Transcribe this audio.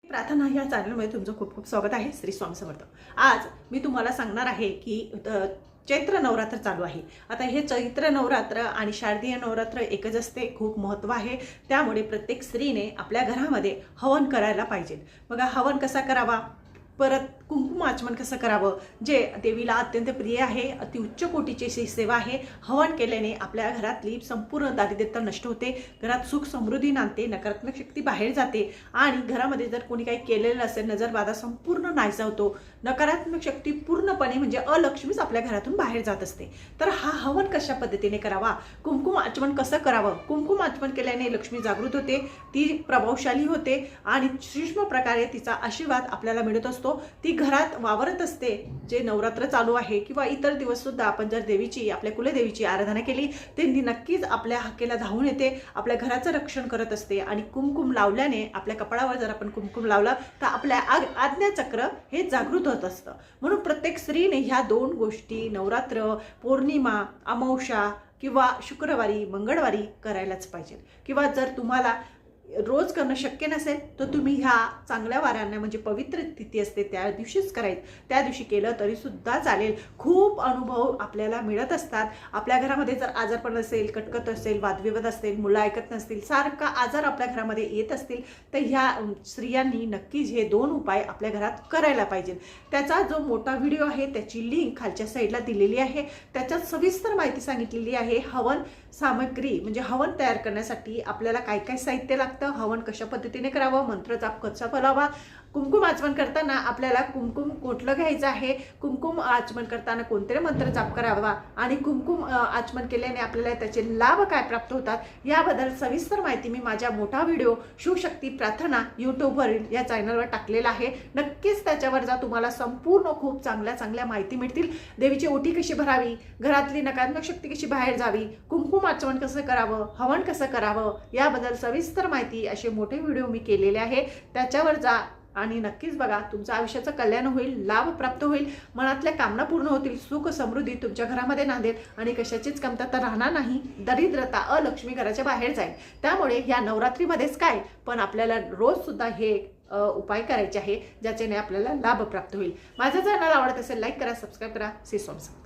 प्रार्थना या चॅनलमध्ये तुमचं खूप खूप स्वागत आहे. श्री स्वामी समर्थ. आज मी तुम्हाला सांगणार आहे की चैत्र नवरात्र चालू आहे. आता हे चैत्र नवरात्र आणि शारदीय नवरात्र एकच असते. खूप महत्त्व आहे. त्यामुळे प्रत्येक स्त्रीने आपल्या घरामध्ये हवन करायला पाहिजे. बघा, हवन कसा करावा, परत कुंकुम आचमन कसं करावं, जे देवीला अत्यंत प्रिय आहे. अतिउच्च कोटीची सेवा आहे. हवन केल्याने आपल्या घरातली संपूर्ण दारिद्र्यता नष्ट होते, घरात सुख समृद्धी नांदते, नकारात्मक शक्ती बाहेर जाते आणि घरामध्ये जर कोणी काही केलेलं असेल, नजरबाधा संपूर्ण नाहीसा होतो. नकारात्मक शक्ती पूर्णपणे म्हणजे अलक्ष्मीच आपल्या घरातून बाहेर जात असते. तर हा हवन कशा पद्धतीने करावा, कुंकुम आचमन कसं करावं. कुंकुम आचमन केल्याने लक्ष्मी जागृत होते, ती प्रभावशाली होते आणि सूक्ष्म प्रकारे तिचा आशीर्वाद आपल्याला मिळत असतो. ती घरात वावरत असते. जे नवरात्र चालू आहे किंवा इतर दिवस सुद्धा आपण जर देवीची, आपल्या कुलदेवीची आराधना केली, ते नक्कीच आपल्या हाकेला धावून येते, आपल्या घराचं रक्षण करत असते. आणि कुंकुम लावल्याने, आपल्या कपाळावर जर आपण कुंकुम लावला तर आपल्या आज्ञाचक्र हे जागृत होत असतं. म्हणून प्रत्येक स्त्रीने ह्या दोन गोष्टी नवरात्र, पौर्णिमा, अमावस्या किंवा शुक्रवारी, मंगळवारी करायलाच पाहिजे. किंवा जर तुम्हाला रोज करणं शक्य नसेल तर तुम्ही ह्या चांगल्या वारांना, म्हणजे पवित्र तिथी असते त्या दिवशीच करायचं, त्या दिवशी केलं तरी सुद्धा चालेल. खूप अनुभव आपल्याला मिळत असतात. आपल्या घरामध्ये जर आजारपण असेल, कटकट असेल, वादविवाद असेल, मुलं ऐकत नसतील, सारखा आजार आपल्या घरामध्ये येत असतील, तर ह्या स्त्रियांनी नक्कीच हे दोन उपाय आपल्या घरात करायला पाहिजे. त्याचा जो मोठा व्हिडिओ आहे त्याची लिंक खालच्या साईडला दिलेली आहे. त्याच्यात सविस्तर माहिती सांगितलेली आहे. हवन सामग्री म्हणजे हवन तयार करण्यासाठी आपल्याला काय काय साहित्य लागतं, हवन कशा पद्धतीने करावं, मंत्र जाप कसा बोलावा, कुंकुम आचमन करताना आपल्याला कुंकुम कुठलं घ्यायचं आहे, कुंकुम आचमन करताना कोणते मंत्र जाप करावा आणि कुंकुम आचमन केल्याने आपल्याला त्याचे लाभ काय प्राप्त होतात, याबद्दल सविस्तर माहिती मी माझ्या मोठा व्हिडिओ शिवशक्ती प्रार्थना यूट्यूबवरील या चॅनलवर टाकलेला आहे. नक्कीच त्याच्यावर जा, तुम्हाला संपूर्ण खूप चांगल्या माहिती मिळतील. देवीची ओटी कशी भरावी, घरातली नकारात्मक शक्ती कशी बाहेर जावी, कुंकुम आचमन कसं करावं, हवन कसं करावं, याबद्दल सविस्तर माहिती असे मोठे व्हिडिओ मी केलेले आहे. त्याच्यावर जा आणि नक्कीच बघा. तुमचं आयुष्याचं कल्याण होईल, लाभ प्राप्त होईल, मनातल्या कामना पूर्ण होतील, सुख समृद्धी तुमच्या घरामध्ये नांदेल आणि कशाचीच कमतरता राहणार नाही. दरिद्रता, अलक्ष्मी घराच्या बाहेर जाईल. त्यामुळे ह्या नवरात्रीमध्येच काय, पण आपल्याला रोज सुद्धा हे उपाय करायचे आहे, ज्याच्याने आपल्याला लाभ प्राप्त होईल. माझं चॅनल आवडत असेल लाईक करा, सबस्क्राईब करा. श्री स्वामी.